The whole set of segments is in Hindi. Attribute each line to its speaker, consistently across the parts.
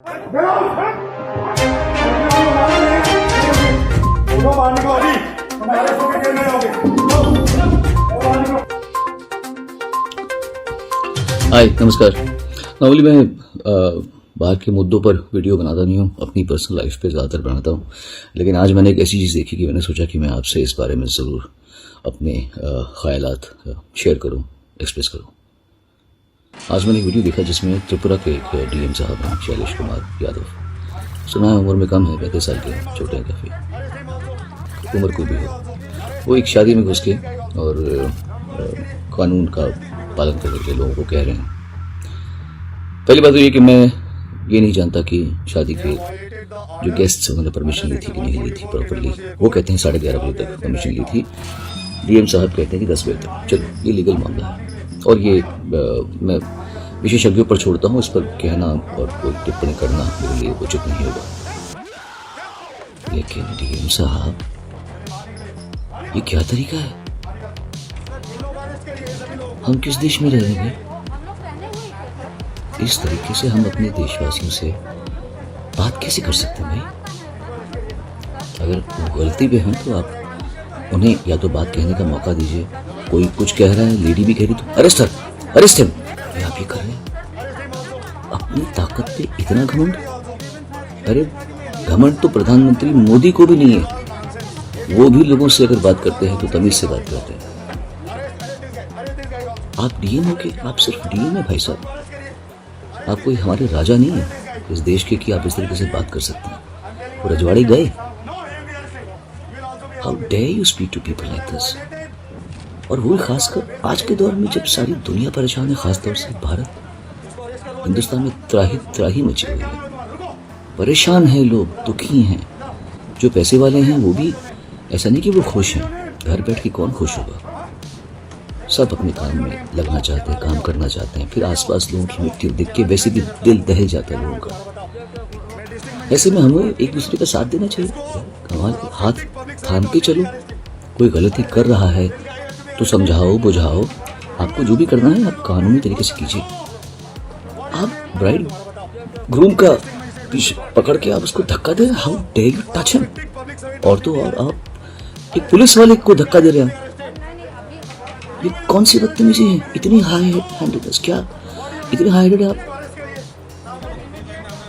Speaker 1: हाय नमस्कार। नॉर्मली मैं बाहर के मुद्दों पर वीडियो बनाता नहीं हूँ, अपनी पर्सनल लाइफ पे ज़्यादातर बनाता हूँ। लेकिन आज मैंने एक ऐसी चीज़ देखी कि मैंने सोचा कि मैं आपसे इस बारे में ज़रूर अपने ख़यालात शेयर करूँ, एक्सप्रेस करूँ। आज मैंने एक वीडियो देखा जिसमें त्रिपुरा के एक डीएम साहब हैं, शैलेश कुमार यादव। सुना है उम्र में कम है, 35 साल के हैं, छोटे हैं काफ़ी, उम्र कोई भी हो। वो एक शादी में घुस के और कानून का पालन करके लोगों को कह रहे हैं। पहली बात तो ये कि मैं ये नहीं जानता कि शादी के जो गेस्ट्स उन्होंने परमिशन ली थी कि नहीं ली थी प्रॉपरली। वो कहते हैं 11:30 बजे तक परमिशन ली थी, डीएम साहब कहते हैं कि 10 बजे तक। चलो ये लीगल मामला है और ये मैं विशेषज्ञों पर छोड़ता हूँ, इस पर कहना और कोई टिप्पणी करना मेरे लिए उचित नहीं होगा। लेकिन डीएम साहब, ये क्या तरीका है? हम किस देश में रह रहे हैं? इस तरीके से हम अपने देशवासियों से बात कैसे कर सकते हैं भाई? अगर वो गलती पे हैं तो आप उन्हें या तो बात कहने का मौका दीजिए। कोई कुछ कह रहा है, लेडी भी कह रही तो अरेस्ट हिम। ये आप ये कर रहे हैं? अपनी ताकत पे इतना घमंड? अरे घमंड तो प्रधानमंत्री मोदी को भी नहीं है। वो भी लोगों से अगर बात करते हैं तो तमीज से बात करते हैं। आप डीएम हो के आप सिर्फ डीएम है भाई साहब। आप कोई हमारे राजा नहीं है इस देश के कि आप इस तरीके से बात कर सकते हैं। वो रजवाड़े गए। How dare you speak to people like this? और वो खासकर आज के दौर में जब सारी दुनिया परेशान है, खासतौर से भारत, हिंदुस्तान में त्राही मची हुई है। परेशान है लोग, दुखी हैं। जो पैसे वाले हैं वो भी ऐसा नहीं कि वो खुश हैं। घर बैठ के कौन खुश होगा? सब अपने काम में लगना चाहते हैं, काम करना चाहते हैं। फिर आसपास लोगों की मृत्यु देख के वैसे भी दिल दहल जाता है लोगों का। ऐसे में हमें एक दूसरे का साथ देना चाहिए। हमारे हाथ थाम के चलो। कोई गलती कर रहा है तो समझाओ, बुझाओ। आपको जो भी करना है आप कानूनी तरीके से कीजिए। आप ब्राइड ग्रूम का पीछे पकड़ के आप उसको धक्का दे रहे हैं। How dare you touch him? और तो और आप एक पुलिस वाले को धक्का दे रहे हैं। ये कौन सी बदतमीजी है? इतनी हाई हैंडेडनेस, क्या इतनी हाई हैंडेड आप?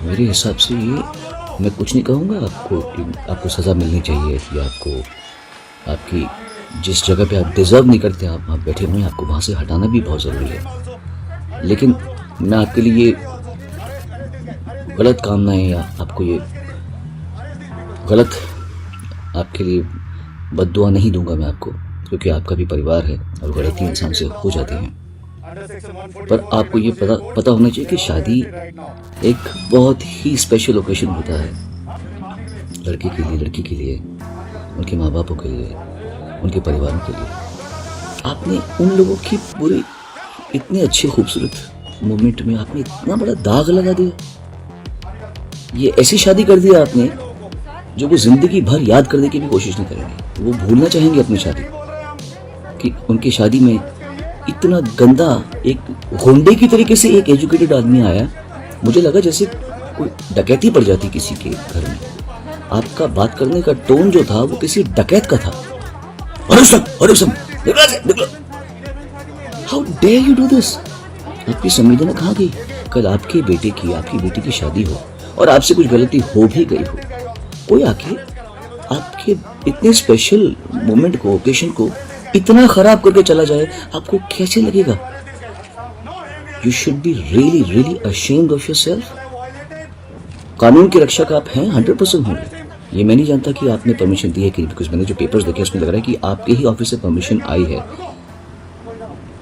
Speaker 1: मेरे हिसाब से ये, मैं कुछ नहीं कहूँगा आपको कि आपको सज़ा मिलनी चाहिए या आपकी जिस जगह पे आप डिजर्व नहीं करते आप वहाँ बैठे हुए हैं, आपको वहाँ से हटाना भी बहुत ज़रूरी है। लेकिन मैं आपके लिए ये गलत कामनाएं या आपको ये गलत आपके लिए बद्दुआ नहीं दूंगा मैं आपको, क्योंकि आपका भी परिवार है और गलती इंसान से हो जाती है। पर आपको ये पता होना चाहिए कि शादी एक बहुत ही स्पेशल ओकेजन होता है लड़के के लिए, लड़की के लिए, उनके माँ बापों के लिए, उनके परिवारों के लिए। आपने उन लोगों की पूरी इतने अच्छे खूबसूरत मोमेंट में आपने इतना बड़ा दाग लगा दिया। ये ऐसी शादी कर दिया आपने जो वो जिंदगी भर याद करने की भी कोशिश नहीं करेंगे। वो भूलना चाहेंगे अपनी शादी कि उनकी शादी में इतना गंदा एक गुंडे की तरीके से एक एजुकेटेड आदमी आया। मुझे लगा जैसे कोई डकैती पड़ जाती किसी के घर में। आपका बात करने का टोन जो था वो किसी डकैत का था। How dare you do this? आपकी संवेदना कहाँ गई? कल आपकी बेटी की शादी हो और आपसे कुछ गलती हो भी गई हो, कोई आके आपके इतने स्पेशल मोमेंट को, ओकेशन को इतना खराब करके चला जाए, आपको कैसे लगेगा? You should be really really ashamed of yourself. कानून के रक्षक आप हैं, 100% होंगे। ये मैं नहीं जानता कि आपने परमिशन दी है कि, बिकॉज मैंने जो पेपर्स देखे उसमें लग रहा है कि आपके ही ऑफिस से परमिशन आई है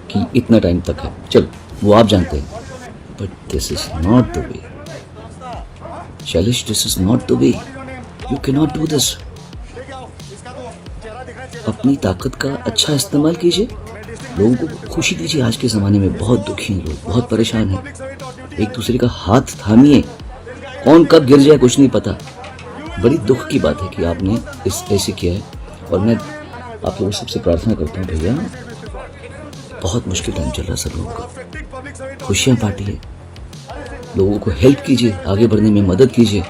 Speaker 1: कि इतना टाइम तक है। चलो वो आप जानते हैं, but this is not the way Shailesh, this is not the way. You can not do this. अपनी ताकत का अच्छा इस्तेमाल कीजिए, लोगों को खुशी दीजिए। आज के ज़माने में बहुत दुखी हैं लोग, बहुत परेशान हैं। एक दूसरे का हाथ थामिए। कौन कब गिर जाए कुछ नहीं पता। बड़ी दुख की बात है कि आपने इस ऐसे किया है। और मैं आप लोगों सबसे प्रार्थना करता हूँ, भैया बहुत मुश्किल टाइम चल रहा है सब लोगों का। खुशियाँ बांटिए, लोगों को हेल्प कीजिए, आगे बढ़ने में मदद कीजिए।